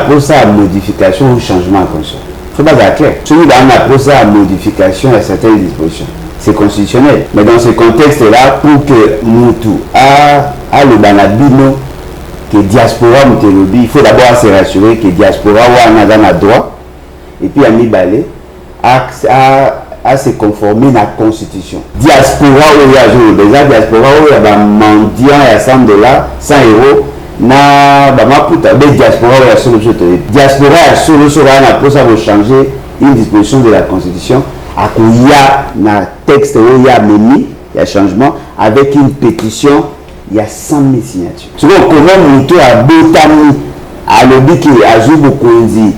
pour ça modification ou changement en constitution. Il ne faut pas être clair. Celui qui a pour ça modification à certaines dispositions. C'est constitutionnel. Mais dans ce contexte-là, pour que Moutou a le banabino, que diaspora Moutelobi, il faut d'abord se rassurer que diaspora ou a droit, et puis à Mibale, à se conformer à la constitution. Diaspora ou il y a déjà diaspora où il y a mendiant à 100 $, 100 €. Na bamaputa be diaspora ya solo diaspora ya solo na pour ça changer une disposition de la constitution à kuya na texte où il y a meni il y a changement avec une pétition il y a 100 000 signatures. C'est comment monter à botami à lobby qui ajoute konzi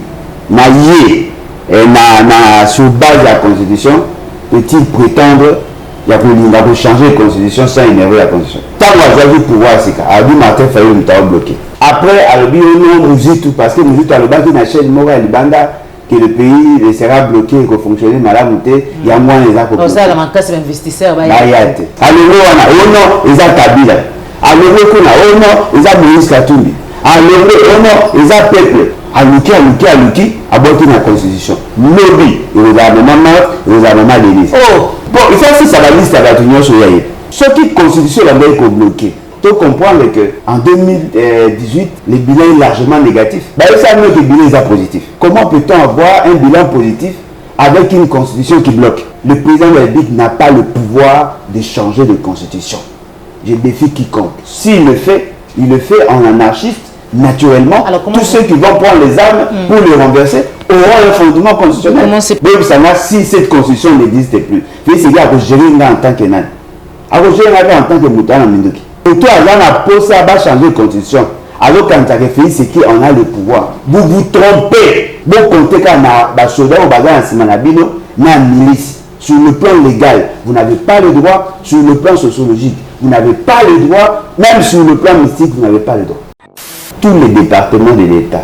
na yé na sur base de la constitution peut-il prétendre il y a pour changer la constitution sans énerver la constitution. Tant que j'ai vu pouvoir, c'est qu'Albi Martin Fayou nous bloqué. Après, Albi on nous dit tout parce que nous dit à l'Oba qui n'achète le mot à l'Ibanda que le pays sera bloqué et que fonctionner malade, il y a moins les accords. Ça, la manque d'investisseurs. Alors, non, ils ont Kabila. Alors, non, ils ont Moïse Katumbi. Alors, non, ils ont peuple. Aluki, aborder la constitution. Lobby, il y a un moment d'église. Oh, bon, il faut aussi ça va liste à la réunion sur l'aïe. Ce qui constitution la veille qu'on bloqué. Tu comprends qu'en 2018, le bilan est largement négatif. Ben, ça veut dire que le bilan est positif. Comment peut-on avoir un bilan positif avec une constitution qui bloque? Le président de la République n'a pas le pouvoir de changer de constitution. Je défie quiconque. S'il le fait, il le fait en anarchiste. Naturellement, alors, tous ceux qui vont prendre les armes pour les renverser auront un fondement constitutionnel. Donc, si cette constitution n'existe plus, c'est dire que gérer en tant que nan. Alors, gérer en tant que Moutana Mindoki. Et toi, là, on a posé à changer de constitution. Alors, quand tu as fait, c'est qu'on a le pouvoir. Vous vous trompez. Vous comptez quand on a soldat au bazar en Simanabino, na milice. Sur le plan légal, vous n'avez pas le droit. Sur le plan sociologique, vous n'avez pas le droit. Même sur le plan mystique, vous n'avez pas le droit. Tous les départements de l'État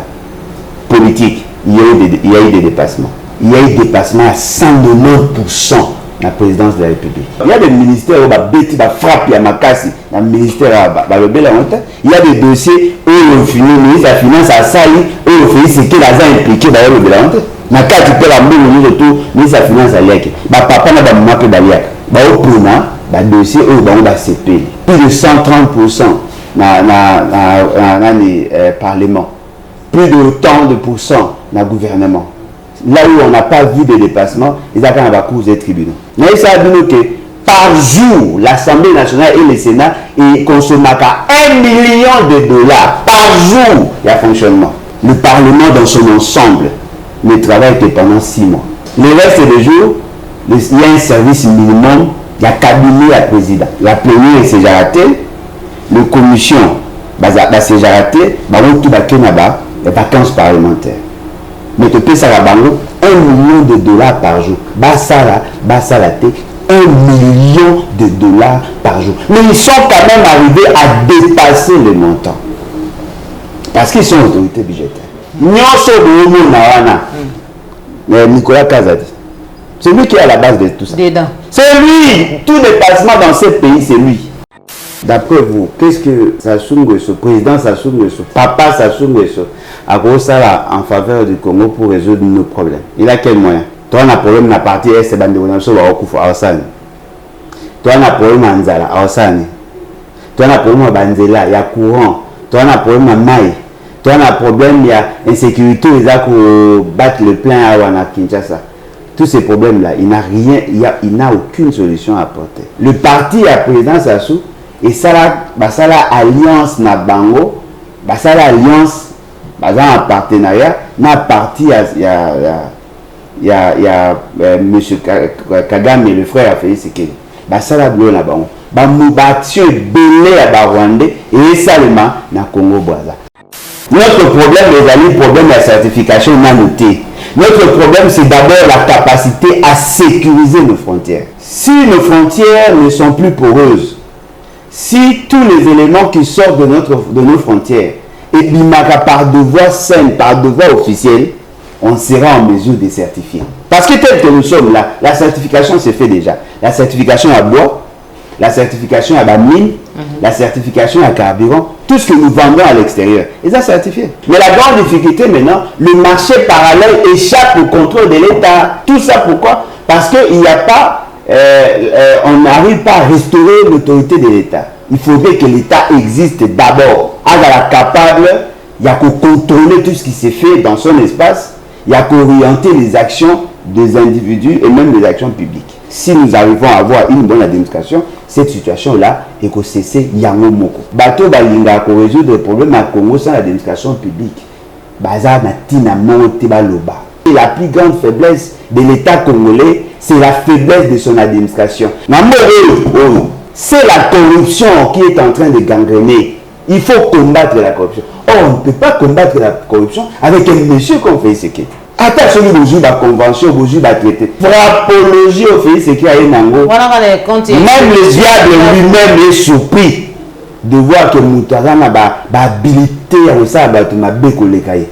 politique, il y a eu des dépassements. Il y a eu des dépassements à 190% la présidence de la République. Il y a des ministères où il y a frappe, il y a Makassi, il y a le ministère il y a des dossiers où le ministre de la Finance a sali, où le c'est qu'il a impliqué dans le bilan. Na carte tu peux la boule au tout, ministre de la Finance a lié. Papa n'a pas manqué d'aller. Au Puna, dossier où on va CP. Plus de 130%. Dans le Parlement, plus de autant de pourcents dans le gouvernement. Là où on n'a pas vu de dépassement, ils ont quand même cause des tribunaux. Mais ça a dit que par jour, l'Assemblée nationale et le Sénat consomment à $1 million par jour. Il y a fonctionnement. Le Parlement dans son ensemble ne travaille que pendant 6 mois. Le reste des jours, il y a un service minimum, il y a cabinet à président. La plénière s'est raté. La commission, c'est raté, tout les vacances parlementaires. Mais tu peux ça $1 million par jour. $1 million par jour. Mais ils sont quand même arrivés à dépasser le montant. Parce qu'ils sont autorités budgétaires. Nicolas Kazadi. C'est lui qui est à la base de tout ça. C'est lui. Tout dépassement dans ce pays, c'est lui. D'après vous, qu'est-ce que Sassou Nguesso, président Sassou Nguesso, papa Sassou Nguesso, a gros ça en faveur du Congo pour résoudre nos problèmes? Il a quel moyen? Toi, on a un problème dans la partie est bandéonation à Okufu, à Osani. Toi, on a un problème à Nzala, à Osani. Toi, on a un problème à Banzela, il y a courant. Toi, on a un problème à Maï. Toi, on a un problème, il y a insécurité, ils ont battre le plein à Wana Kinshasa. Tous ces problèmes-là, il n'a aucune solution à apporter. Le parti à président Sassou, et ça la alliance na bango, ça la alliance, en partenariat, na parti il y a monsieur Kagame et le frère a fait ce qu'il. Ça la bloqué na bango. Action belé à Rwandais et seulement na Congo Brazza. Notre problème, les amis, problème de la certification n'a noté. Notre problème, c'est d'abord la capacité à sécuriser nos frontières. Si nos frontières ne sont plus poreuses, si tous les éléments qui sortent de nos frontières et bimaka par devoir sain, par devoir officiel, on sera en mesure de certifier. Parce que tel que nous sommes là, la certification se fait déjà. La certification à bois, la certification à la mine, la certification à carburant, tout ce que nous vendons à l'extérieur, ils sont certifiés. Mais la grande difficulté maintenant, le marché parallèle échappe au contrôle de l'État. Tout ça pourquoi? Parce qu'il n'y a pas, on n'arrive pas à restaurer l'autorité de l'État. Il faudrait que l'État existe d'abord. Alors capable, il y a qu'à contrôler tout ce qui s'est fait dans son espace, il y a qu'à orienter les actions des individus et même les actions publiques. Si nous arrivons à avoir une bonne administration, cette situation-là est qu'au cesser yango moko. Bateau balinga ko résoudre le problème à Congo sans l'administration publique. Baza na tina monte baloba. La plus grande faiblesse de l'État congolais, c'est la faiblesse de son administration. C'est la corruption qui est en train de gangréner. Il faut combattre la corruption. Or, on ne peut pas combattre la corruption avec un monsieur comme Félix Tshisekedi. Attention, vous la convention, vous jouez la traité. Pour apologie au Félix Tshisekedi, même le diable lui-même est surpris de voir que Moutazana a habilité à ça, à Beko Lekaye.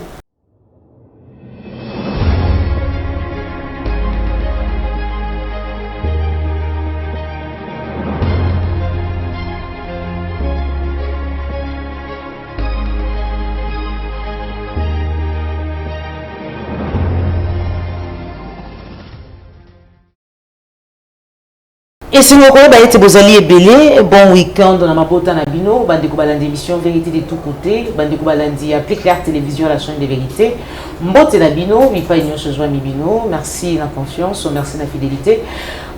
Et si vous avez bozali ebele, bon week-end dans ma bota na bino, bande ko balandi émission vérité de tous côtés, bande ko balandi appli Claire Télévision la chaîne de vérité. Mbote na bino, mi pa union se joint mi bino. Merci la confiance, merci la fidélité.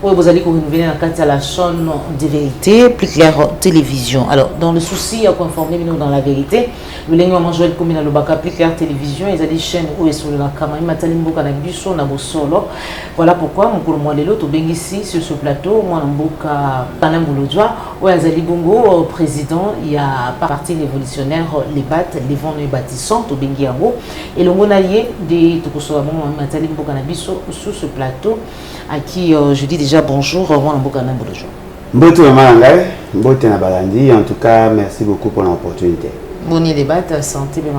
Vous allez renouveler la carte à la chaîne de vérité, plus Claire Télévision. Alors, dans le souci à conformer nous dans la vérité, nous l'avons mangé comme dans le bac plus Claire Télévision, ils ont des chaînes où est sur la caméra, Matalimbo Kanabiso, Nabosolo. Voilà pourquoi mon cours moi les lots, ici sur ce plateau, moi Mboka Tanamboulodjoa, où Azali Bongo, président, il y a parti révolutionnaire, les battes, les vents et bâtissants, au Bengiango, et le monalier de Tokosoamon, Matalimbo Kanabiso, sur ce plateau, à qui je dis déjà bonjour, moi Mboka Tanamboulodjoa. Mbote Mamangai, Mbote Nabalandi, en tout cas, merci beaucoup pour l'opportunité. Boni les battes, santé, bien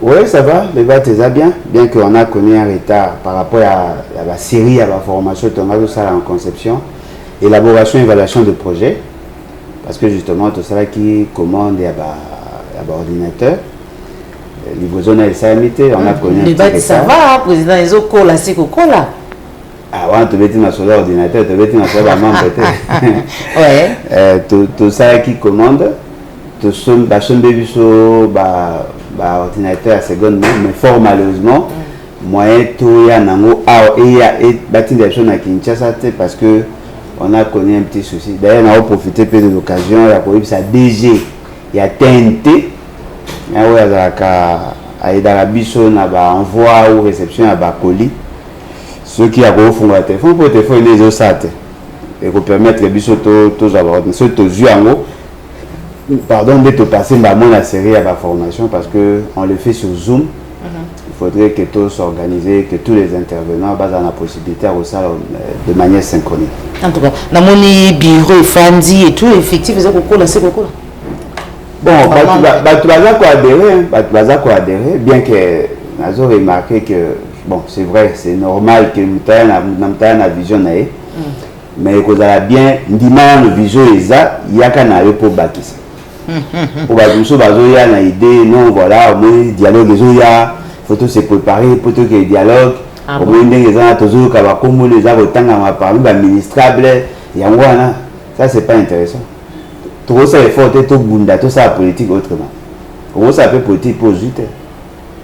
oui, ça va, les battes, ça bien qu'on a connu un retard par rapport à la série, à la formation, tout ça en conception, élaboration, évaluation de projet, parce que justement, tout ça qui commande à ordinateur, livraison de SAMT, on a connu les battes, ça va, président, les autres cours là, c'est quoi là? Ah ouais, tu veux sur l'ordinateur, tu veux sur la main peut-être. Ouais. Tout ça qui commande, tout ça, ordinateur à seconde main, mais fort malheureusement, moyen tout y a nango et bâti des choses à Kinshasa parce que on a connu un petit souci. D'ailleurs, on a profité de l'occasion, il y a eu sa DG, il y a TNT, il y a eu un envoi ou réception à Bakoli. Ceux qui ont fait le téléphone pour téléphone les autres et pour permettre les bisots tous avoir ceux tous yeux en haut. Pardon de te passer la série à la formation parce que on le fait sur Zoom. Il faudrait que tous s'organisent, que tous les intervenants basent la possibilité à ça de manière synchronique. En tout cas, dans mon bureau, Fandi et tout, effectivement, c'est quoi? Bon, tu vas adhérer, bien que nous avons remarqué que bon, c'est vrai, c'est normal que nous ayons une vision, mais que vous avez bien dit que vision il y a qu'un arrêt pour bâtir ça. Pour bâtir ça, il y a une idée, non, voilà, le dialogue, il faut tout se préparer pour que le dialogue, au moins, les gens toujours comme les gens autant parmi administrable, ça c'est pas intéressant. Tout ça est fort, tout ça politique autrement. Comment ça peut politique pour juste.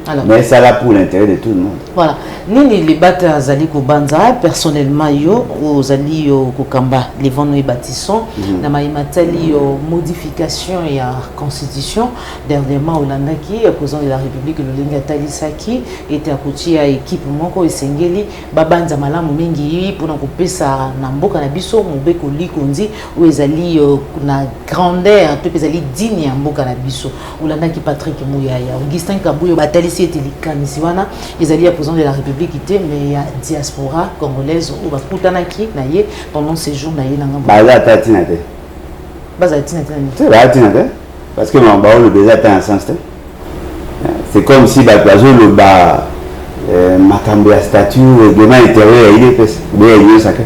Alors, mais ça là pour l'intérêt de tout le monde. Voilà. Nini les battes Zali Kobanza, personnellement, yo, aux alliés Kokamba, les vents et bâtissons, na maïmatali modification et constitution, dernièrement, Olandaki, président de la République, le Linga Talisaki, était à côté à équipe Moko et Sengeli, Babanza Malamu Mingi, pour nous couper ça, Namboka Nabiso, Mobeko Likondi, où les alliés na grandeur, tout les alliés dignes à Mboka Nabiso, Olandaki Patrick Mouyaya, Augustin Kabouyo, Batali. Ils allaient à président de la République, mais il y a diaspora congolaise où va Koutanaki pendant ces jours. Parce que mon baron le déjà un sens. C'est comme si le bas Makambo statut règlement intérieur il est sacré.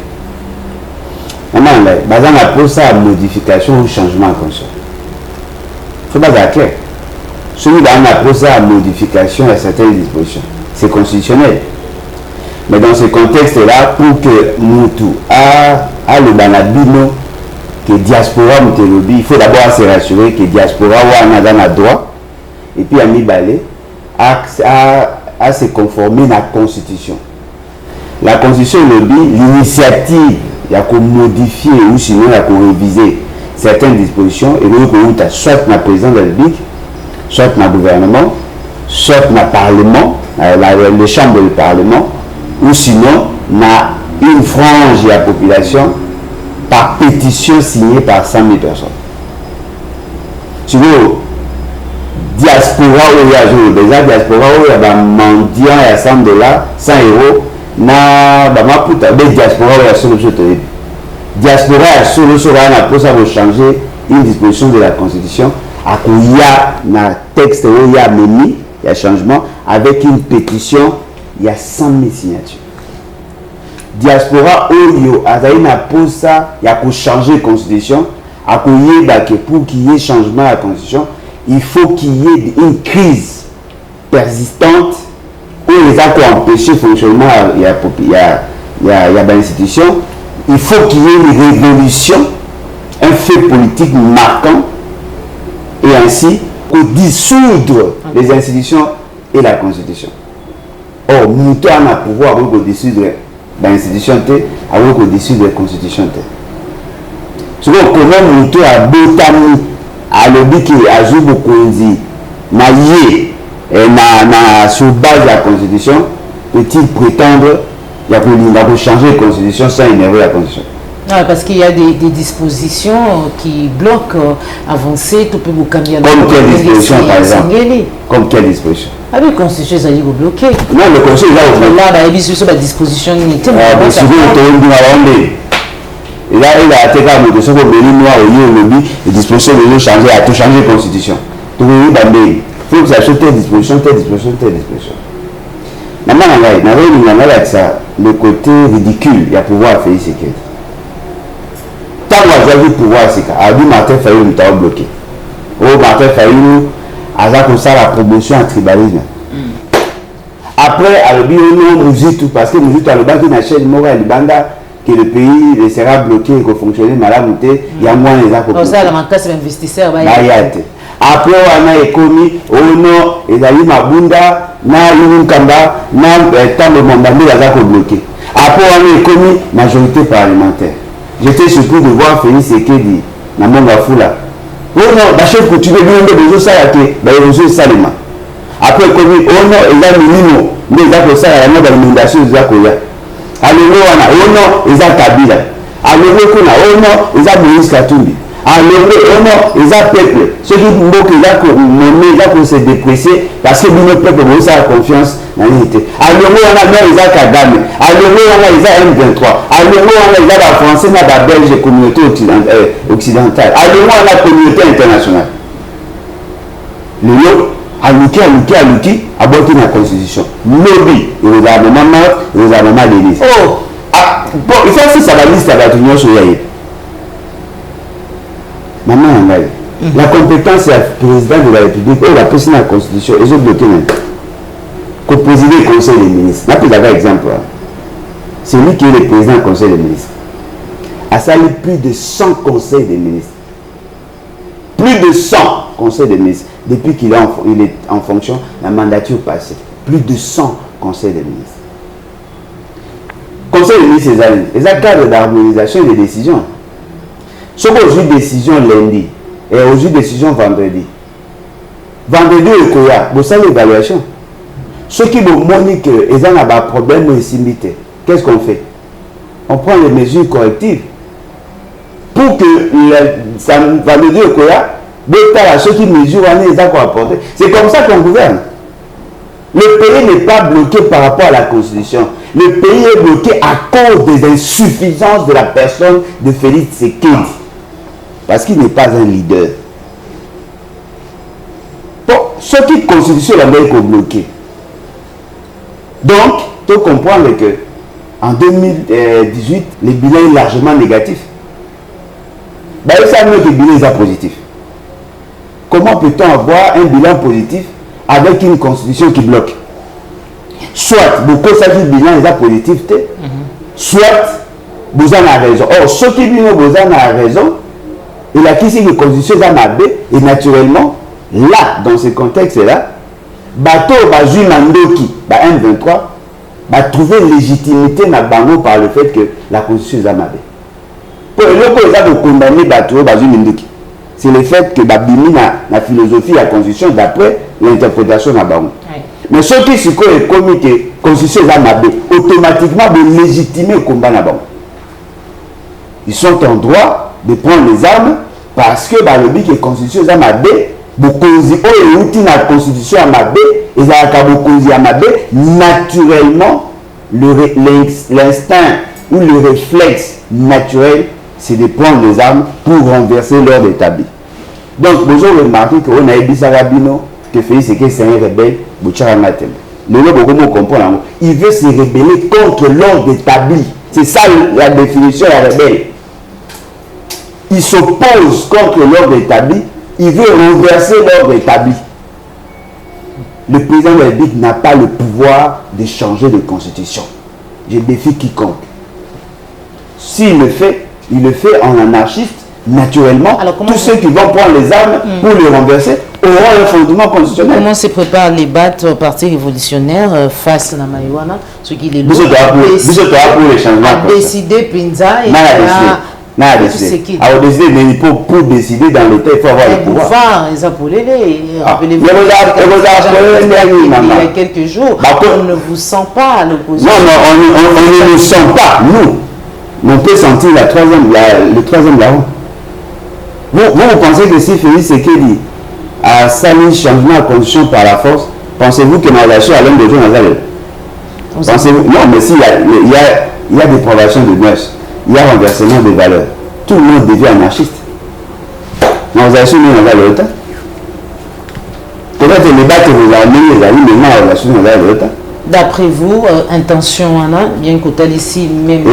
Maintenant, on a posé ça à modification ou changement en conscience. Il ne faut pas être clair. Celui-là, on a posé ça à modification à certaines dispositions. C'est constitutionnel. Mais dans ce contexte-là, pour que Moutou a le banabino, que diaspora Moutelobi, il faut d'abord se rassurer que diaspora a dans le droit, et puis à Mibalé, à se conformer à la Constitution. La Constitution lobby, l'initiative, il y a qu'on modifier ou sinon il y a qu'on réviser certaines dispositions, et donc on a soit le président de la République, soit le gouvernement, soit le Parlement, les chambres du Parlement, ou sinon, on a une frange de la population par pétition signée par 100 000 personnes. Si vous diaspora où il y a déjà diaspora où il y a un mendiant à 100 $, 100 €, na diaspora où il y a solo diaspora à solo pour ça vous changer une disposition de la Constitution. Il y a un texte où il y a menu, il y a changement avec une pétition. Il y a 100 000 signatures. Diaspora, il y a pour changer la Constitution. Pour qu'il y ait changement à la Constitution, il faut qu'il y ait une crise persistante où les gens pour empêcher le fonctionnement il y a l'institution. Il faut qu'il y ait une révolution, un fait politique marquant, et ainsi pour dissoudre les institutions et la Constitution. Or, nous avons le pouvoir de dissoudre l'institution, avant de dissoudre la Constitution. C'est comment nous avons botani à l'objet qui a joué beaucoup sur base de la Constitution, peut-il prétendre qu'il faut changer la Constitution sans énerver la Constitution? Non, parce qu'il y a des dispositions qui bloquent avancer, tout peut vous cambier. Comme quelle disposition, par exemple? Comme quelle disposition? Ah oui, la Constitution, ça dit bloqué. Non, le Constitution, là, il y a des dispositions limitées. Et là, il a été capable de se faire les dispositions de changer, à tout changer la Constitution. Il faut que ça soit telle disposition, telle disposition, telle disposition. Maintenant, le côté ridicule, il y a pouvoir faire ce qu'il y a. Tant qu'on a vu pouvoir, c'est qu'il Martin Fayou nous a bloqué. Martin Fayou a comme ça la promotion en tribalisme. Après, alors, nous tout parce que nous dit à l'Obaki n'a chaîne morale banda que le pays sera bloqué et que fonctionner malade, il y a moins les accords. Ça, la manque d'investisseurs. Après, on a économie, non, et d'ailleurs, Mabunda, na Yumunkamba, na tant de mandamés, les accords bloqués. Après, on a économie, majorité parlementaire. J'étais surpris de voir Félix Sekedi, na Monga Fula. Oh non, la chef coutumier, il y a ça, il y a ça, après, comme il y a minimum, mais il y a ça, il y a une inondation, il y a quoi. Alors, il y a Kabila. Alors, il y a Moïse Katumbi. Alors, il y a peuple. Ceux qui disent qu'il se dépresser parce que le peuple a confiance dans l'unité. Alors, il y a Kagame. Alors, il y a M23. Alors, il y a la Français, il y a la Belge, la communauté occidentale. Alors, il y a la communauté internationale. Alouki, aborder la Constitution. Lobby, il y a un moment mort, il y a un moment d'église. Bon, il faut que ça va liste à la réunion sur Yaï. Maman, la compétence est le président de la République, et la présidente de la Constitution, et je bloqué même. Qu'au président du Conseil des ministres. Là, puis un exemple. C'est lui qui est le président du Conseil des ministres. A sali plus de 100 conseils des ministres. Plus de 100 conseils des ministres. Depuis qu'il est en fonction, la mandature passée. Plus de 100 conseils des ministres. Conseil des ministres, c'est un cadre d'harmonisation des décisions. Ce qu'on a eu décision lundi et on a eu décision vendredi. Vendredi, vous savez l'évaluation. Ceux qui vont montrer qu'ils ont un problème de similité, qu'est-ce qu'on fait? On prend les mesures correctives pour que vendredi, ceux qui mesurent les accords apportés. C'est comme ça qu'on gouverne. Le pays n'est pas bloqué par rapport à la Constitution. Le pays est bloqué à cause des insuffisances de la personne de Félix Sekedi. Parce qu'il n'est pas un leader. Bon, ce qui est Constitution l'Amérique est bloqué. Donc, il faut comprendre que en 2018, le bilan est largement négatif. Ça veut dire que le bilan est positif. Comment peut-on avoir un bilan positif avec une constitution qui bloque? Soit, beaucoup ça dit bilan est positif, soit, vous en avez raison. Or, ce qui dit vous en avez raison, et la question de la constitution est mabé, et naturellement, là, dans ce contexte-là, bateau, Bazui Mandoki, M23, va trouver légitimité par le fait que la constitution est mabé. Pour le condamner bateau, Bazui Mandoki. C'est le fait que Babimi la philosophie de la constitution d'après l'interprétation de Babou. Mais ce qui est commis que la constitution est mabé, automatiquement de légitimer le combat là-bas. Ils sont en droit de prendre les armes parce que le but que la constitution est mabé, la constitution est mabé, et la mabé, naturellement, l'instinct ou le réflexe naturel, c'est de prendre les armes pour renverser l'ordre établi. Donc, vous avez remarqué qu'on a dit Sarabino, que Félix c'est un rebelle, il veut se rebeller contre l'ordre établi. C'est ça la définition de la rebelle. Il s'oppose contre l'ordre établi, il veut renverser l'ordre établi. Le président de la République n'a pas le pouvoir de changer de constitution. Je défie quiconque. S'il le fait, il le fait en anarchiste, naturellement. Alors, tous ceux qui vont prendre les armes pour les renverser auront un fondement constitutionnel. Comment se préparent les battes au parti révolutionnaire face à la marijuana? Ce qui est pour les changements. Décider, Pinza, et pour décider dans l'État, il faut avoir le pouvoir. Ils appelaient il y a quelques jours, on ne vous sent pas à l'opposition. Non, on ne nous sent pas, nous. On peut sentir le troisième larron. Vous pensez que si Félix Sekedi a sali changement de la constitution par la force, pensez-vous que dans la relation à l'homme de Dieu, pensez-vous? Non, mais s'il y a dépravation de mœurs, il y a renversement de valeurs, tout le monde devient anarchiste. Dans la relation de l'État, peut-être les battes vous amenez les amis, maintenant la relation de l'État. D'après vous, intention, bien qu'au ici même.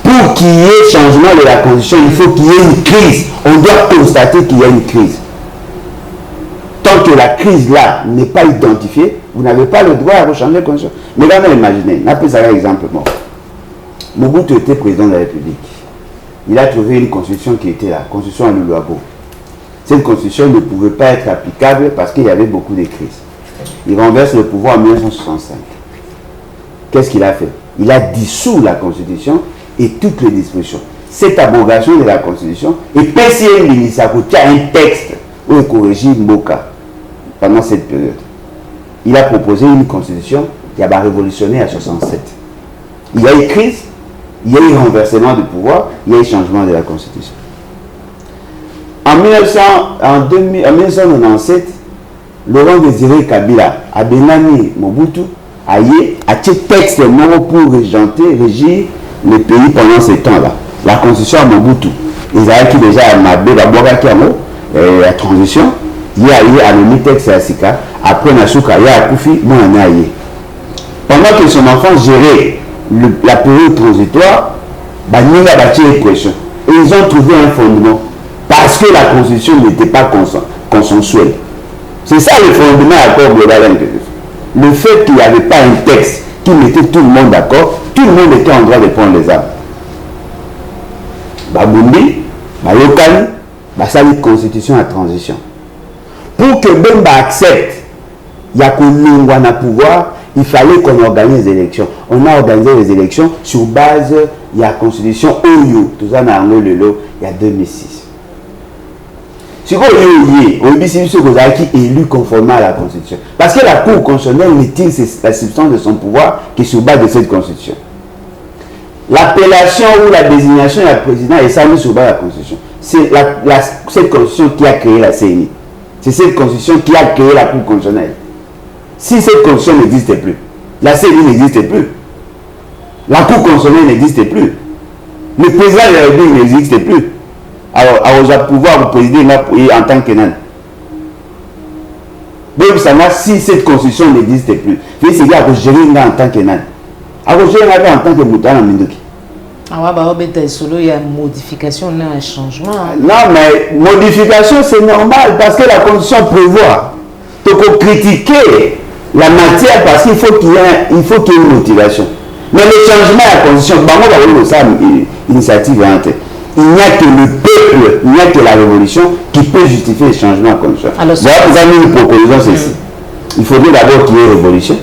Pour qu'il y ait changement de la constitution, il faut qu'il y ait une crise. On doit constater qu'il y a une crise. Tant que la crise là n'est pas identifiée, vous n'avez pas le droit à changer la constitution. Mais là, imaginez, on appelle ça un exemple. Mobutu était président de la République. Il a trouvé une constitution qui était la constitution à Luluabo. Cette constitution ne pouvait pas être applicable parce qu'il y avait beaucoup de crises. Il renverse le pouvoir en 1965. Qu'est-ce qu'il a fait? Il a dissous la constitution et toutes les dispositions. Cette abrogation de la constitution, et PCM Linisako a un texte où il corrige Mboka pendant cette période. Il a proposé une constitution qui a révolutionné en 67. Il y a eu crise, il y a eu renversement du pouvoir, il y a eu changement de la constitution. En 1997, Laurent Désiré Kabila a dénommé Mobutu a eu un texte pour régir le pays pendant ce temps-là. La constitution à Mobutu, ils avaient qui déjà Mabé, la transition, il y a eu un texte à Sika, après Nasuka, il y a Koufi, moi on a eu. Pendant que son enfant gérait la période transitoire, il y a bâti une pression. Et ils ont trouvé un fondement. Parce que la constitution n'était pas consensuelle. C'est ça le fondement de l'accord global. Le fait qu'il n'y avait pas un texte qui mettait tout le monde d'accord, tout le monde était en droit de prendre les armes. Babundi, Bayokani, c'est une constitution à transition. Pour que Bemba accepte, il y a qu'on pouvoir, il fallait qu'on organise les élections. On a organisé les élections sur base de la constitution OYO, tout ça dans le Lelo, il y a 2006. Si vous avez élu conformément à la Constitution. Parce que la Cour constitutionnelle ne tire la substance de son pouvoir qui est sur base de cette Constitution. L'appellation ou la désignation du président est ça sur base de la Constitution. C'est cette Constitution qui a créé la CNI. C'est cette Constitution qui a créé la Cour constitutionnelle. Si cette Constitution n'existait plus, la CNI n'existait plus, la Cour constitutionnelle n'existait plus, le président de la République n'existait plus. Alors, on va pouvoir vous présider en tant que nan. Donc, ça va si cette constitution n'existe plus. C'est à gérer en tant que nan. À gérer en tant que Moutana Mindoki. Ah, bah, il y a une modification, un changement. Non, mais modification, c'est normal parce que la Constitution prévoit. Donc, on critiquer la matière parce qu'il faut qu'il y ait une motivation. Mais le changement à la Constitution, initiative, il n'y a que le peuple, il n'y a que la révolution qui peut justifier le changement à la Constitution. Alors, vous avez une proposition, c'est ici. Il faudrait d'abord qu'il y ait une révolution.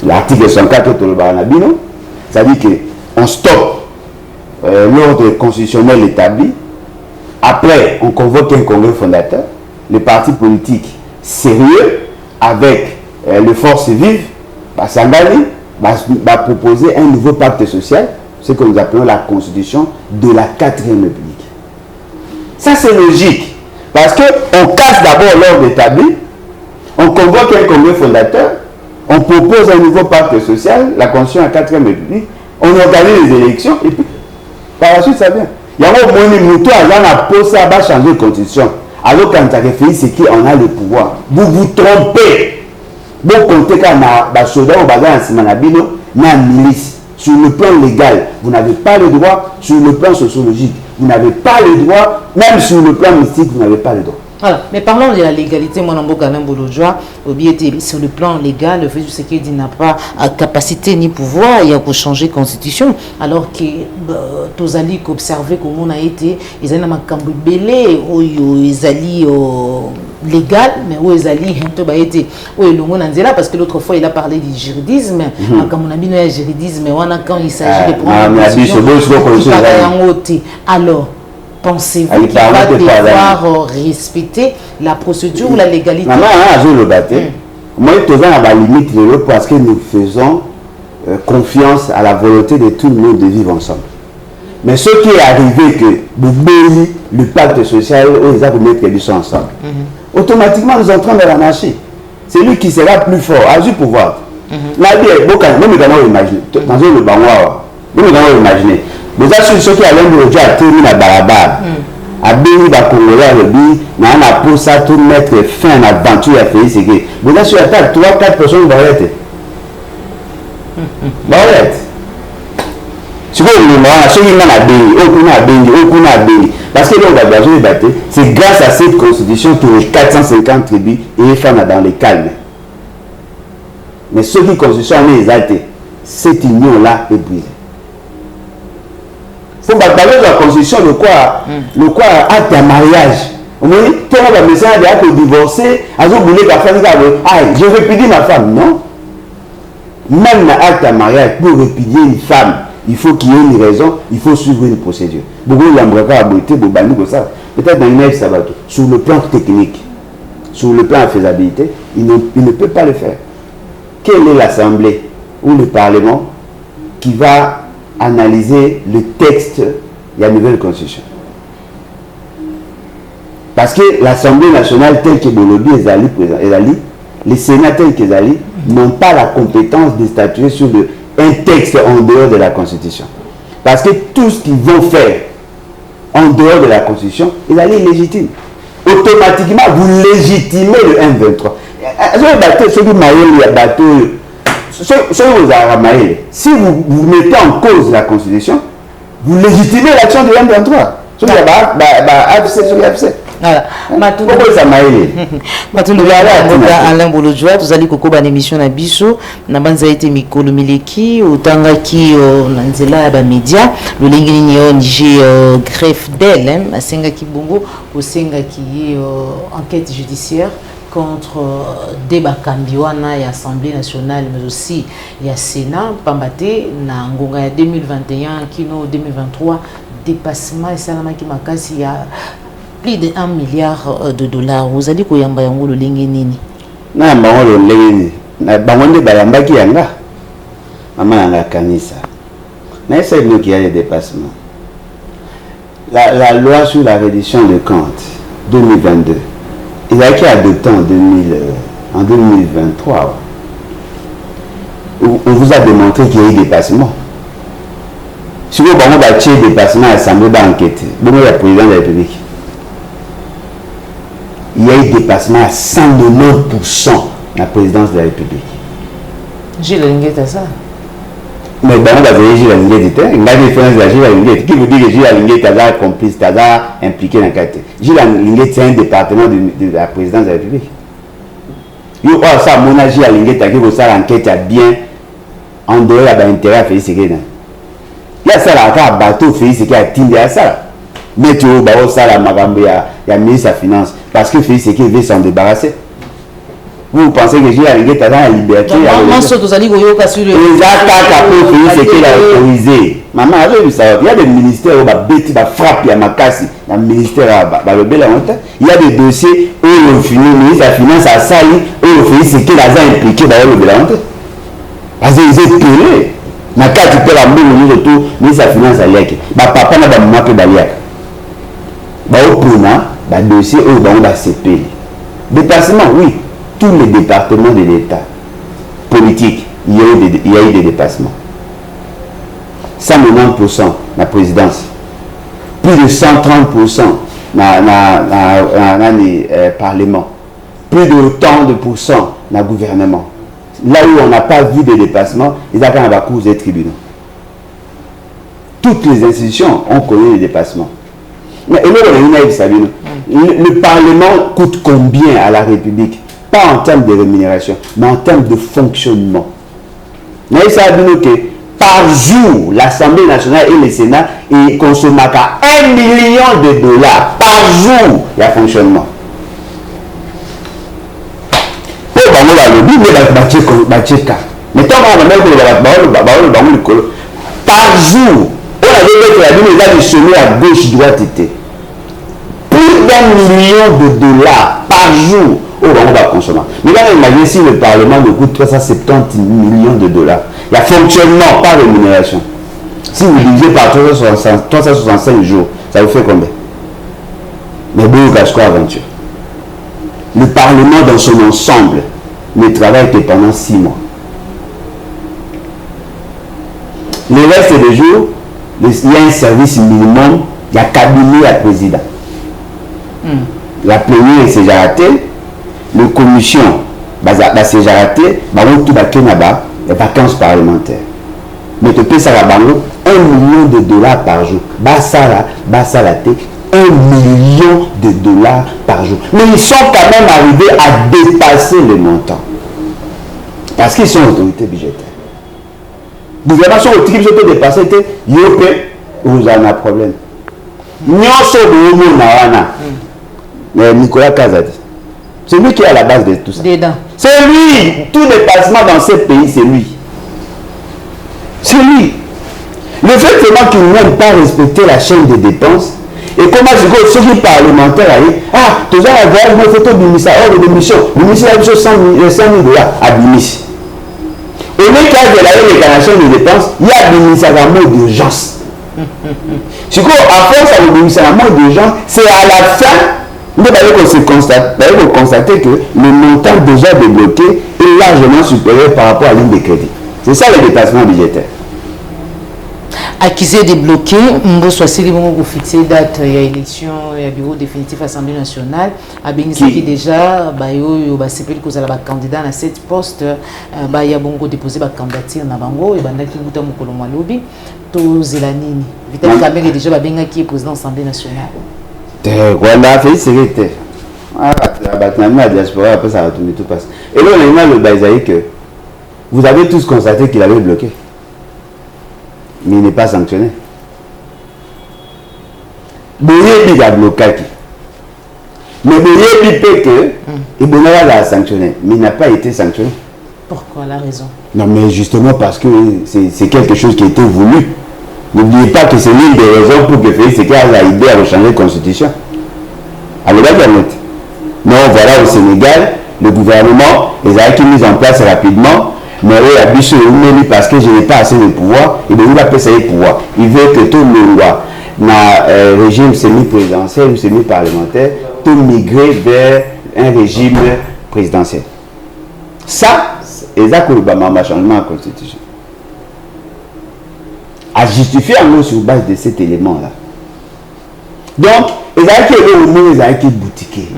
L'article 104 de l'Obaranabino, c'est-à-dire qu'on stoppe l'ordre constitutionnel établi. Après, on convoque un congrès fondateur, les partis politiques sérieux, avec les forces vives, va proposer un nouveau pacte social, ce que nous appelons la constitution de la 4e République. Ça, c'est logique, parce qu'on casse d'abord l'ordre établi, on convoque un congrès fondateur, on propose un nouveau pacte social, la constitution de la 4e République, on organise les élections, et puis par la suite, ça vient. Il y a un moment où ça va changer de constitution. Alors quand tu as réfléchi, c'est qu'on a le pouvoir. Vous vous trompez. Vous comptez quand milice. Sur le plan légal, vous n'avez pas le droit. Sur le plan sociologique, vous n'avez pas le droit. Même sur le plan mystique, vous n'avez pas le droit. Voilà. Mais parlons de la légalité, mon ambo Ganin Bolodjoa, sur le plan légal, le fait que Tshisekedi n'a pas capacité ni pouvoir, il y a pour changer la constitution, alors que Tozali observé comment on a été, ils ont un belé, ils ont légal, mais où ils ont parce que l'autre fois il a parlé du juridisme, quand on a mis le juridisme, quand il s'agit de prendre alors, pensez-vous qu'il va devoir respecter la procédure ou la légalité? Maman, je le battais. Moi, tout ça, à la limite, parce que nous faisons confiance à la volonté de tout le monde de vivre ensemble. Mais ce qui est arrivé, que le pacte social, ils ont mettre les gens ensemble. Automatiquement, nous entrons dans l'anarchie. C'est lui qui sera plus fort, à du pouvoir. La vie est beaucoup, nous devons imaginer. Dans le banwa, nous devons imaginer. Mais ça, c'est ce qui a l'impression à tenir la barabara. À béni, à Congolais, à Rebi, à pour ça, tout mettre fin à l'aventure à faire ce que. Mais là, sur la table, 3-4 personnes vont arrêter. Vont arrêter. C'est quoi le moment? Ceux qui m'ont béni, parce que là, on va besoin de battre. C'est grâce à cette constitution que les 450 tribus et les femmes dans les calmes. Mais ceux qui constituent les exaltés, cette union-là est brisée. Il faut parler de la constitution, le quoi acte à mariage. On me dit, tu as un message de divorcer, je répudie ma femme. Non. Même l'acte à mariage, pour répudier une femme, il faut qu'il y ait une raison, il faut suivre une procédure. Beaucoup n'aimeraient pas abriter, ça. Peut-être dans une sabato. Sur le plan technique, sur le plan de faisabilité, il ne peut pas le faire. Quelle est l'Assemblée ou le Parlement qui va analyser le texte de la nouvelle constitution? Parce que l'Assemblée nationale telle que Bolobi et les Sénats tels que Zali n'ont pas la compétence de statuer sur un texte en dehors de la constitution. Parce que tout ce qu'ils vont faire en dehors de la constitution, ils est légitime. Automatiquement, vous légitimez le 1-23. Si vous mettez en cause la constitution, vous légitimez l'action du 1-23. Voilà. Alain Bolodjoa, vous allez koko ban émission na biso na banza été mikolo mileki otanga ki nanzela ba média le lingini yo Niger greffe d'elle asenga ki bongo osenga ki enquête judiciaire contre débat kambiwana et Assemblée nationale mais aussi il y a Sénat pambate na ngonga ya 2021 kino 2023 dépassement et salama ki makasi ya plus de 1 milliard de dollars. Vous allez koyamba yango le lenge nini? Na bango le lenge nini? Na bango nde bayamba ki yanga. Mama yanga kanisa. Na essaie de qu'il y a des dépassements. La loi sur la reddition de comptes 2022. Il a été adopté en 2023. On vous a démontré qu'il y a eu des dépassements. Si vous avez des dépassements à l'Assemblée d'enquête, vous êtes le président de la République. Il y a eu dépassement à 190% la présidence de la République. J'ai le linguette à ça. Mais bon, on va dire Gilles Alingé, il a des différences de Gilles Alingé. Qui vous dit que Gilles Alingé est complice, est impliqué dans le cas? Gilles Alingé, c'est un département de la présidence de la République. Yo, ça, mon agi Alingé, qui vous ça l'enquête a bien en dehors de l'intérêt à Félix Sekena. Il y a ça là, un bateau Félix Sekena a timbré à ça. Mais tu vois, ça là, il y a ministre de la Finance. Parce que Félix Sekena veut s'en débarrasser. Vous pensez que j'ai arrivé à la liberté? Maman, surtout, ça dit que vous avez cassé le. Les attaques à Félix Sekena a autorisé. Maman, j'ai vu ça. Il y a des ministères où il y a frappe, il y a Makassi. Dans le ministère, il y a des dossiers où le ministre de la Finance a sali, où le Félix Sekena a impliqué dans le Bélanté. Parce qu'ils ont payé. Na kati pe la mbongo ni tout ministre de la Finance a yaki. Ba papa na ba maman pe baliaka. Ba opuna, ba dossier où ba on va se payer. Dépassement, oui. Tous les départements de l'État politique, il y a eu des dépassements. 190% la présidence. Plus de 130% dans le Parlement. Plus de autant de pourcents dans le gouvernement. Là où on n'a pas vu de dépassement, ils ont quand même cours des tribunaux. Toutes les institutions ont connu les dépassements. Mais le Parlement coûte combien à la République? Pas en termes de rémunération, mais en termes de fonctionnement. Mais ça a dit que par jour, l'Assemblée nationale et le Sénat consomment à $1 million par jour le fonctionnement. Mais tant qu'on a même par jour, on avait la chemin à gauche, droite, plus d'1 million par jour. On va consommer. Mais là, imaginez si le Parlement nous coûte 370 millions $. Il y a fonctionnement, pas rémunération. Si vous divisez par 365 jours, ça vous fait combien? Mais bon, cache quoi aventure. Le Parlement dans son ensemble ne travaille que pendant 6 mois. Le reste des jours, il y a un service minimum, il y a cabinet à président. La plénière, c'est déjà raté. La commission, c'est déjà raté. On tout les vacances parlementaires. Mais tu peux ça $1 million par jour. $1 million par jour. Mais ils sont quand même arrivés à dépasser le montant. Parce qu'ils sont autorités budgétaires. Les gouvernements sont autorités budgétaires dépassés. Vous avez un problème. Nous sommes Nicolas Kazadi. C'est lui qui est à la base de tout ça. C'est lui. Tout dépassement dans ce pays, c'est lui. C'est lui. Le fait seulement qu'il n'aime pas respecter la chaîne des dépenses, et comment je dis, ceux qui parlementaires, tu as une photo de ministère, de mission, le ministère a 100 000 $ à Bimis. Au lieu qu'il y ait de la déclaration des dépenses, il y a des ministères en mode d'urgence. C'est quoi, à force de ministère en mode d'urgence, c'est à la fin. Vous allez constater que le montant déjà débloqué est largement supérieur par rapport à l'une des crédits. C'est ça le déplacement budgétaire. Accusé débloqué, on soit pour fixer date il y a élection, il y a bureau définitif Assemblée nationale. À qui déjà, c'est plus que la candidat à cette poste, il y a beaucoup déposé la candidature dans Bango et qui vous donne mon lobby. Tout Zélanini. Vital Kamerhe déjà qui est président de l'Assemblée nationale. Rwanda fait sécurité. La diaspora, après ça va tourner tout passe. Et là, on a le Baïsaï que vous avez tous constaté qu'il avait bloqué. Mais il n'est pas sanctionné. Il a bloqué. Mais il peut que il a sanctionné. Mais il n'a pas été sanctionné. Pourquoi la raison? Non, mais justement parce que c'est quelque chose qui a été voulu. N'oubliez pas que c'est l'une des raisons pour que Félix Sekena a aidé à changer la constitution. Alors là, non, voilà au Sénégal, le gouvernement, les a été mis en place rapidement, mais il a biché parce que je n'ai pas assez de pouvoir, et il a passé le pouvoir. Il veut que tout le loi, dans le régime semi-présidentiel ou semi-parlementaire, tout migrer vers un régime présidentiel. Ça, c'est exactement le changement de la constitution. À justifier en sur base de cet élément-là. Donc, ils ont été boutiqués.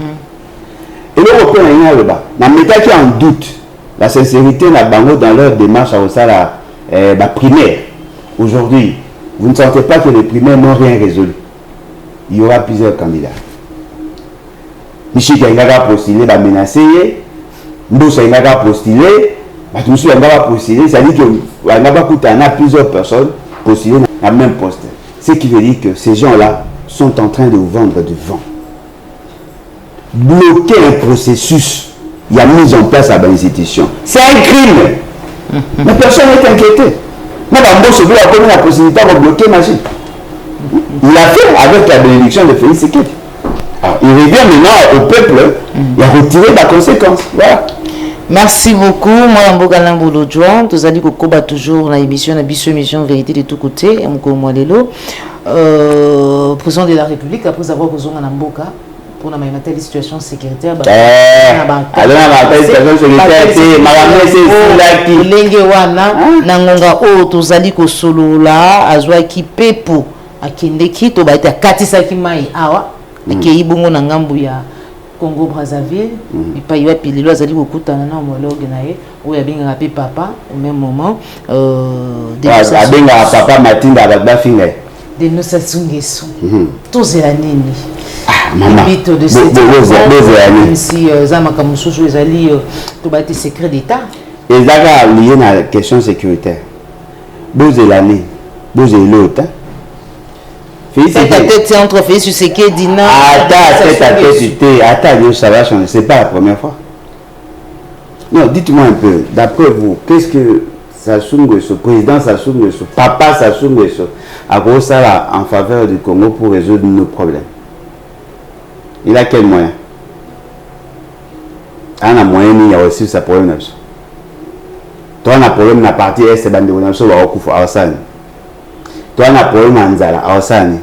Et là, on peut le bas. Dans le métal qui en doute, la sincérité n'a pas dans leur démarche à primaire. Aujourd'hui, vous ne sentez pas que les primaires n'ont rien résolu. Il y aura plusieurs candidats. Michel Kangara postulé, va menacer. Mboussa Kangara postulé. Tout ce Kangara postulé, ça dit que y a plusieurs personnes postulées dans le même poste. Ce qui veut dire que ces gens-là sont en train de vous vendre du vent. Bloquer un processus, il y a mis en place à l'institution. C'est un crime. Mais personne n'est inquiété. Même en Bosso, il a connu la possibilité de bloquer machine. Il l'a fait avec la bénédiction de Félix Tshisekedi. Alors, il revient maintenant au peuple, il a retiré la conséquence. Voilà. Merci beaucoup. Moi, Mboga Lambolo Joan, tous allez kokoba toujours la émission Vérité de tous côtés. Président de la République, après avoir posé un Mboka pour la telle situation sécuritaire. Nangonga o tozali ko solola azwa ki pepo akende ki to ba ita katisa ki mai awa akei bongo na ngambu ya Congo Brazzaville et pa yo pililo azali kokutana na homologue na ye o ya benga pe papa au même moment benga papa Matinda ba finga de nous Sungesu tozela nini maman bito de cette même si zama kamususu ezali to ba te secret d'état et là lié à la question sécuritaire bozela ni bozela l'autre tête entre Félix Tshisekedi Dina. Attends, ça va changer. C'est pas la première fois. Non, dites-moi un peu, d'après vous, qu'est-ce que Sassou Nguesso, président Sassou Nguesso, papa Sassou Nguesso, a gros ça en faveur du Congo pour résoudre nos problèmes? Il a quel moyen? Il a moyen, il y a aussi sa problème. Toi, on a problème dans la partie est, c'est bande de Nassau, toi, on a problème à Nzala, à Osani.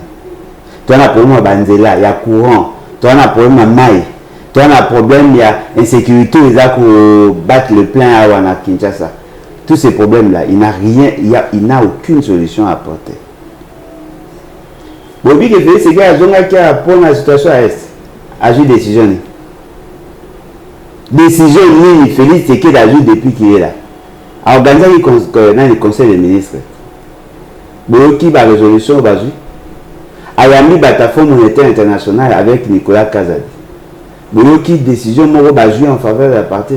Toi, on a problème à Banzela, il y a courant. Toi, on a problème à Maï. Toi, on a problème, il y a insécurité, il y a battre le plein à Wana Kinshasa. Tous ces problèmes-là, il n'a rien, il n'a aucune solution à apporter. Bobby qui fait, c'est qu'il y a pour la situation à Est, à jouer décision. Décision, ni Félix, c'est qu'il a joué depuis qu'il est là. À organiser le conseil des ministres. Boyoki ba résolution bazui ayami batafond monétaire international avec Nicolas Kazadi. Boyoki décision moko bazui en faveur de la partie.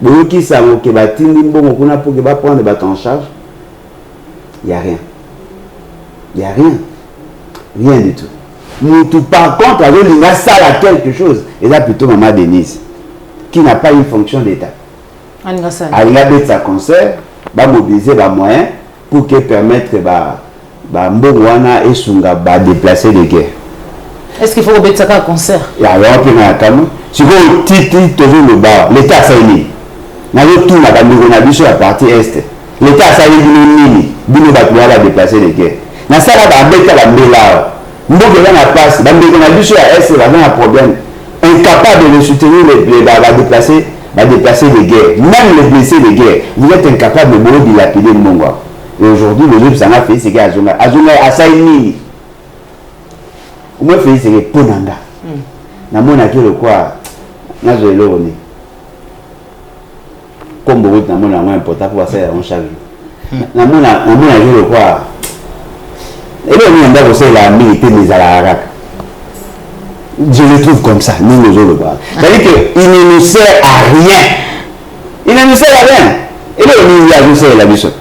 Boyoki ça moke batindi mbongo kuna pour que ba prendre en charge. Il y a rien. Il y a rien. Rien du tout. Moutou par contre avec l'inga sala quelque chose et là plutôt maman Denise qui n'a pas une fonction d'état. Alinga bet sa concert, ba mobiliser ba moyens pour que permettre Mbongwana et Sunga déplacer les guerres. Est-ce qu'il faut remettre ça à concert? Il y a un peu de temps. Si vous avez toujours le bar, l'État a saisi. Nous avons tout la partie Est. L'État a saisi nous va déplacer les guerres. Dans ça, la bête à la mbela. Mbongwana na passe, Mbongwana biso à Est, il a un problème. Incapable de soutenir les déplacer les guerres. Même les blessés de guerre, vous êtes incapable de dilapider le Mbongwana. Et aujourd'hui, le juge s'en a fait, c'est qu'Azunga. Azunga a saigné. Au moins, fait, c'est que Ponanga. N'a mon acquis le quoi? N'a je l'ai rené. Comme beaucoup de n'a mon important pour faire un chagrin. N'a mon acquis le quoi? Et là, on a aussi la milité des Alarak. Je le trouve comme ça, nous le jouons le bras. C'est-à-dire qu'il ne nous sert à rien. Il ne nous sert à rien. Et là, on a joué la mission.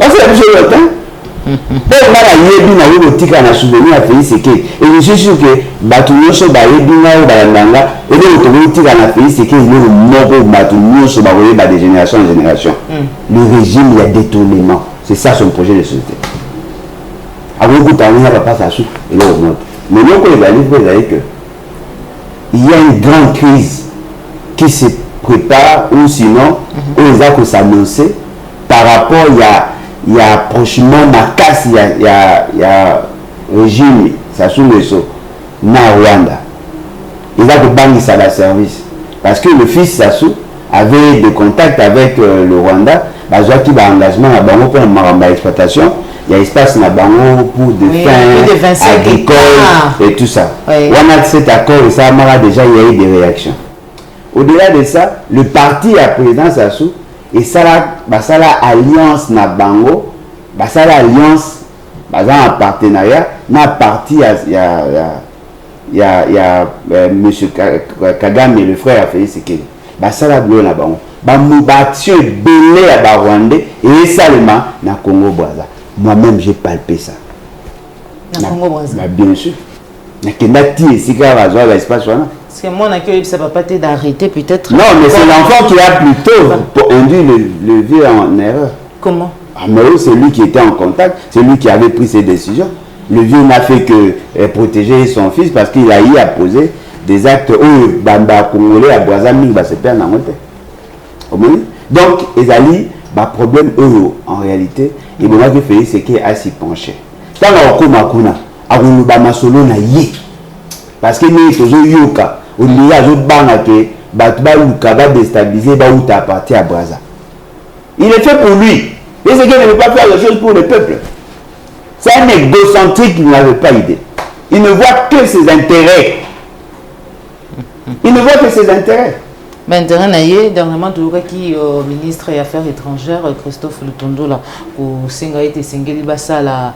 On fait la chose longtemps. Donc, on a eu tika na souvenir à Félix Tshisekedi. Et je suis sûr que Batunyoso Bayebina ou Balandanga, et donc, on a tika na Félix Tshisekedi, il est mort Batunyoso Baroye de génération en génération. Le régime, il y a détournement. C'est ça son projet de société. Avant que tu aies pas ça, et là, on monte. Mais non, quand il a dit que il y a une grande crise qui se prépare, ou sinon, on les a que s'annoncer par rapport il y a approchement ma casse il y a régime Sassou Nguesso na Rwanda. Il a que banque ça la service parce que le fils Sassou avait des contacts avec le Rwanda, bazwa qui ba engagement à bango pour ma exploitation, il y a espace na bango pour des fins agricoles et tout ça. On a cet accord et ça a déjà il y a eu des réactions. Au-delà de ça, le parti à président Sassou et ça la alliance na bango ça la alliance en partenariat na parti il y a monsieur Kagame le frère a fait ce qu'il ça la bleu na bango mouvation belé à Barwandais et seulement na Congo Brazza. Moi-même j'ai palpé ça na Congo Brazza. Bien sûr na kendati esika bazwa l'espace là. Parce que moi, ça ne va pas d'arrêter peut-être. Non, mais c'est l'enfant qui a plutôt induit le vieux en erreur. Comment? Mais c'est lui qui était en contact, c'est lui qui avait pris ses décisions. Le vieux n'a fait que protéger son fils parce qu'il a eu à poser des actes où Bamba Congolais à Brazaming va se perdre en montée. Donc, Ezali, problème en réalité, il m'a fait ce qui est assez penché. Quand on a Kuna, on a solo na yé. Parce que nous sommes yoka, on y a d'autres banques qui va déstabiliser, va partir à Brazza. Il est fait pour lui. Et c'est qu'il ne veut pas faire les choses pour le peuple. C'est un égocentrique qui n'avait pas idée. Il ne voit que ses intérêts. Il ne voit que ses intérêts. Intérêt naïe dernièrement tout qui ministre des Affaires étrangères Christophe Lutondo là au Singaïte Singeli Basala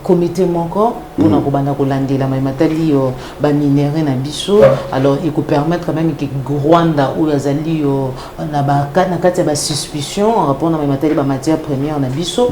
comité encore pour na kobanda kolande la matali ba minéraux na biso alors il peut permettre quand même que Rwanda ou azali na ba na kati ba suspicion en rapport na matali ba matière première na biso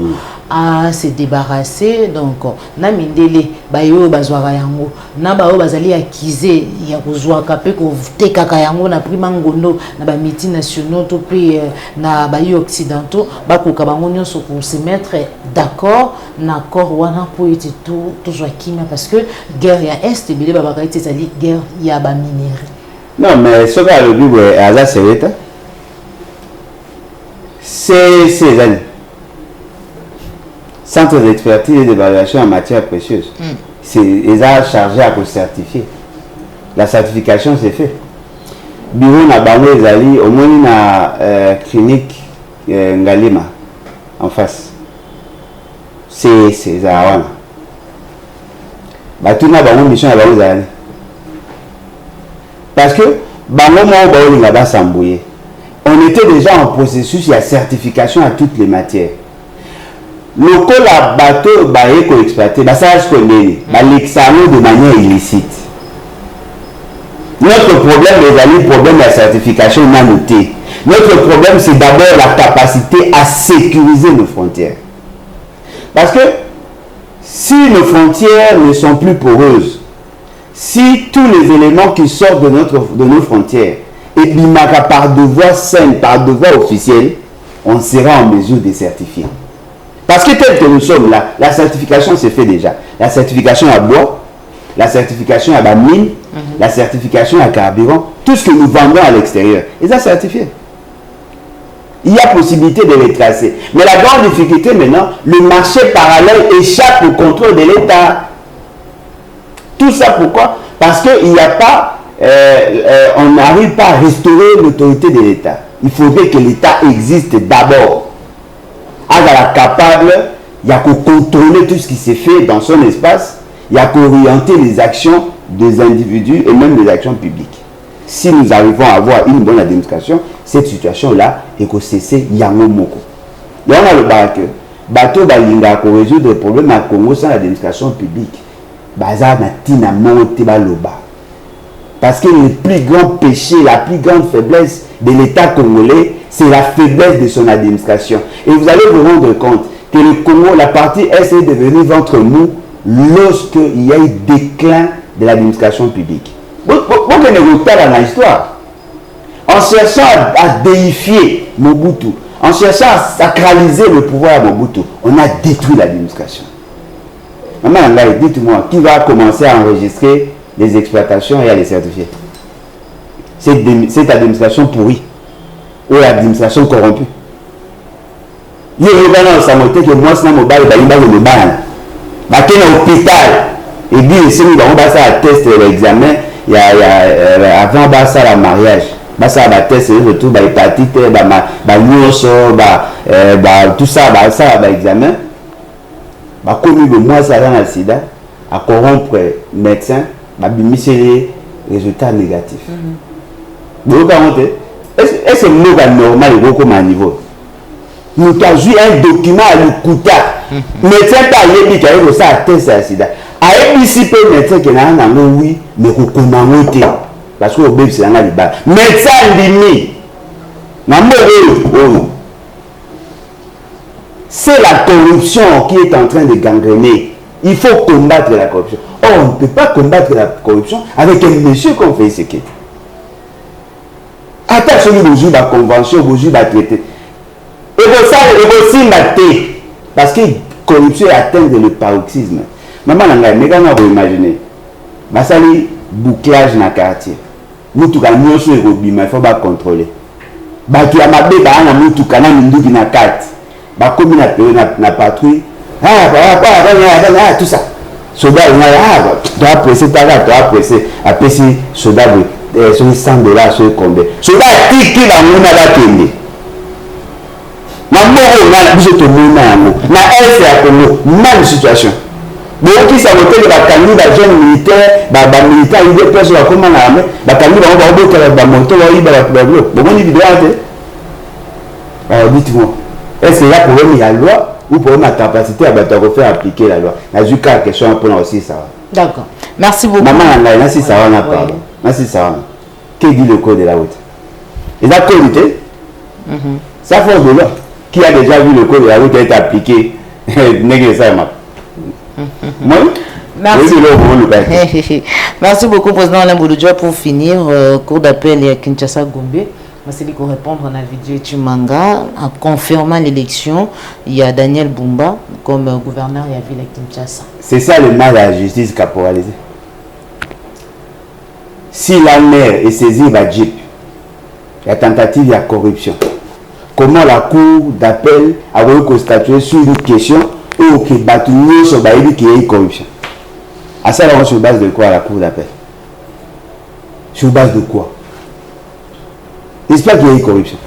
à se débarrasser donc na mindele ba yo bazwaka yango na ba yo bazali accusé ya kozwa kapé ko tekaka yango na prima ngondo na ba multinationaux to pe na ba yo occidentaux ba ko kabango nyonso pour se mettre d'accord na accord wana pour être tout joakima parce que guerre ya est bile ba ba ite zali guerre ya ba minerai. Non mais ce que le Bible a c'est années. Centre d'expertise et d'évaluation en matière précieuse. C'est chargé à certifier. La certification c'est fait. Bureau na bango ezali au moins na clinique Ngalima en face. C'est ça. Tout na bango mission na bango ezali. Parce que bango mo bango nga ba sambouye. On était déjà en processus de certification à toutes les matières. Le la bateau baé ko exploiter ça je connais l'examen de manière illicite. Notre problème est le problème de la certification non notée. Notre problème c'est d'abord la capacité à sécuriser nos frontières. Parce que si nos frontières ne sont plus poreuses, si tous les éléments qui sortent de nos frontières et par devoir sain, par devoir officiel, on sera en mesure de certifier. Parce que tel que nous sommes là, la certification se fait déjà. La certification à bois, la certification à la mine, la certification à carburant, tout ce que nous vendons à l'extérieur, ils sont certifiés. Il y a possibilité de les tracer. Mais la grande difficulté maintenant, le marché parallèle échappe au contrôle de l'État. Tout ça pourquoi? Parce qu'il n'y a pas, on n'arrive pas à restaurer l'autorité de l'État. Il faudrait que l'État existe d'abord. Alors capable, il y a qu'à contrôler tout ce qui s'est fait dans son espace, il y a qu'à orienter les actions des individus et même les actions publiques. Si nous arrivons à avoir une bonne administration, cette situation-là est qu'au cesser yango moko. Donc on a le bac, bateau balinga pour résoudre des problèmes à Congo sans l'administration publique. Bazar na tina monte baloba. Parce que le plus grand péché, la plus grande faiblesse de l'État congolais, c'est la faiblesse de son administration. Et vous allez vous rendre compte que le Congo, la partie Est est devenue ventre mou lorsqu'il y a eu déclin de l'administration publique. Pourquoi ne vous pas dans l'histoire? En cherchant à déifier Mobutu, en cherchant à sacraliser le pouvoir à Mobutu, on a détruit l'administration. Maman, dites-moi, qui va commencer à enregistrer les exploitations et à les certifier? Cette administration pourrie ou l'administration corrompue. Il y a un samoté que moi, c'est un mobile, il y a un hôpital. Et puis, si nous avons passé à test l'examen, il y a avant ça la mariage. Ça va test retour bah hépatite tout ça ça va examen bah comme le mois ça dans la sida à corrompre médecin bah bimiser les résultats négatifs. Donc Est-ce que nous sommes normal comme à niveau? Nous avons joué un document à l'Ukuta. Médecin pas yébi qui a ça test à sida. A ABC peut médecin qui n'a pas oui, mais qu'on commandote parce que au bébé c'est dans la liba. Médecin limi. C'est la corruption qui est en train de gangréner. Il faut combattre la corruption. Or, on ne peut pas combattre la corruption avec un monsieur qu'on fait ce qu'il attends, ce que vous jouez la convention, vous jouez la traité. Et vous aussi maté. Parce que la corruption atteint le paroxysme. Maman, vous imaginez. Basali bouclage dans le quartier. Nous, tout le monde, il faut pas contrôler. Batu ya mabe ba na mutu kana minduki na kati ba komi na patrouille tout ça soda doit presser doit presser après si soda sur $100 sur combien soda tiki la mona la kende na moro na biso to mona na est ya Congo même situation bon qui ça voter la candidat jeune militaire ba militaire il est personne comment na armée ba candidat ba boka ba moto ba iba ba bon ni vidéo alors dites-moi est-ce qu'il y a problème il y a loi ou pour ma capacité à faire appliquer la loi la juka question pour aussi ça d'accord merci beaucoup maman là si ça va pas merci ça va qui dit le code de la route il a codé ça force de loi qui a déjà vu le code de la route être appliqué négocier ça moi merci. Merci beaucoup, Président Alain Bouloudjoua. Pour finir, cours d'appel et à Kinshasa Gombe. Merci de répondre à la vidéo Tumanga. En confirmant l'élection, il y a Daniel Bumba comme gouverneur de la ville de Kinshasa. C'est ça le mal à la justice caporalisée. Si la maire est saisie par JIP, il y a tentative de corruption. Comment la cour d'appel a constaté sur une question ou qui battu sur Baïdi qui y a eu corruption. À ça, là, sur base de quoi la cour d'appel? Sur base de quoi? N'est-ce pas qu'il y a eu corruption?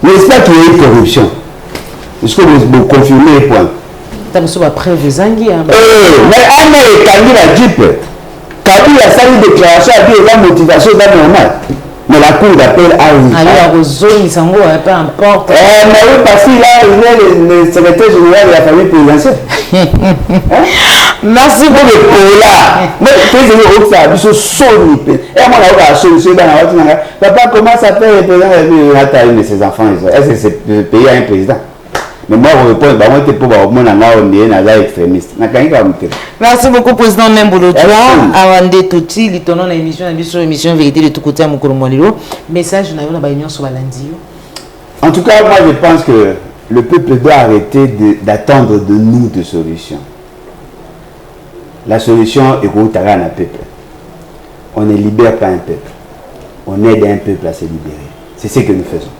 N'est-ce pas qu'il y a eu corruption? Est-ce que vous confirmez les points? Tu as besoin de preuves Zangi. Mais on est candidat à JIP. Kabila a sali déclaration à dire la motivation est normale. Mais la cour d'appel a eu. Alors, peu importe. Mais oui, parce qu'il a le secrétaire général de la famille présidentielle. Merci beaucoup. Mais président ça, il faut sonner. Et moi, là, solution papa, comment ça fait le président de ses enfants? Est-ce que c'est le pays a un président? Mais moi, je réponds, je pour extrémiste. Merci beaucoup, Président Mbouloudjoua. Awande Toti, l'itonon na émission Vérité de tout côté à Mokolomolilo. Message, nous avons une sur Valandi. En tout cas, moi, je pense que le peuple doit arrêter d'attendre de nous des solutions. La solution est au terrain d'un peuple. On ne libère pas un peuple. On aide un peuple à se libérer. C'est ce que nous faisons.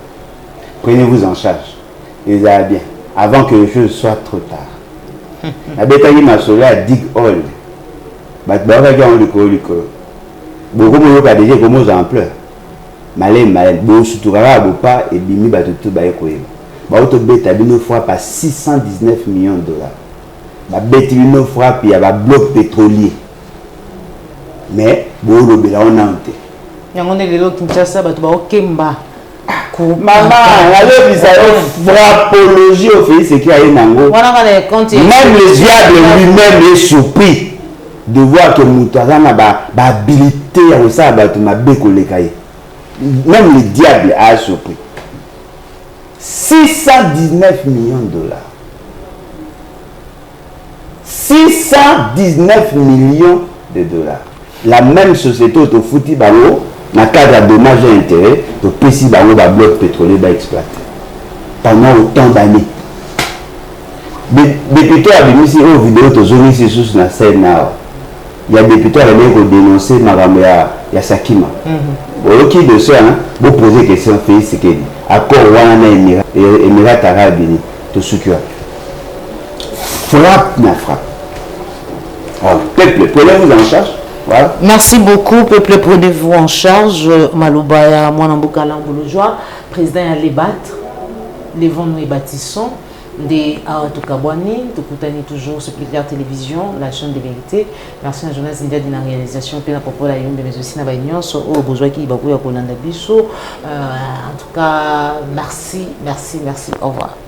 Prenez-vous en charge. Et ça va bien. Avant que les choses soient trop tard. La bétail m'a sauvé à Dig Hall. Beaucoup de déjà commencent à en pleurer. Malé, bon, surtout, pas et bimi, tout baïkoé. Auto bête a une fois par 619 millions de dollars. Ba bête une fois puis il y a un bloc pétrolier. Mais bon le bela on a honte. Yangonde lelo Kinshasa ba to ba okemba. Maman, alors ils ont frappologie au fait c'est qu'il y a une ango. Même le diable lui-même est surpris de voir que Moutazana ba habilité à ça ba to ma beko le cahier. Même le diable a surpris. 619 millions de dollars. 619 millions de dollars. La même société au fouti bango, dans le cadre de dommages et intérêts, au PC bango ba bloc pétrolier ba exploité. Pendant autant d'années. Député a mis ici aux vidéos de zone ici sur la scène. Il y a des députés qui ont dénoncé Maramé ya Sakima. Qui de ça, vous posez question, c'est que accord Wana Émirats Arabes Unis, tout ce qui frappe na frappe. Peuple, prenez-vous en charge. Voilà. Merci beaucoup, peuple, prenez-vous en charge. Maloubaya, Mwanamboukala Mbouloudjoua, président à les battre, levons-nous et bâtissons. de Tukabwani, Tukutani toujours sur Plus Clair Télévision, la chaîne de vérité. Merci à Jonas Nidia de la réalisation, puis la propos la Yombe, mais aussi à la Union, au besoin qui va vous en tout cas, merci. Au revoir.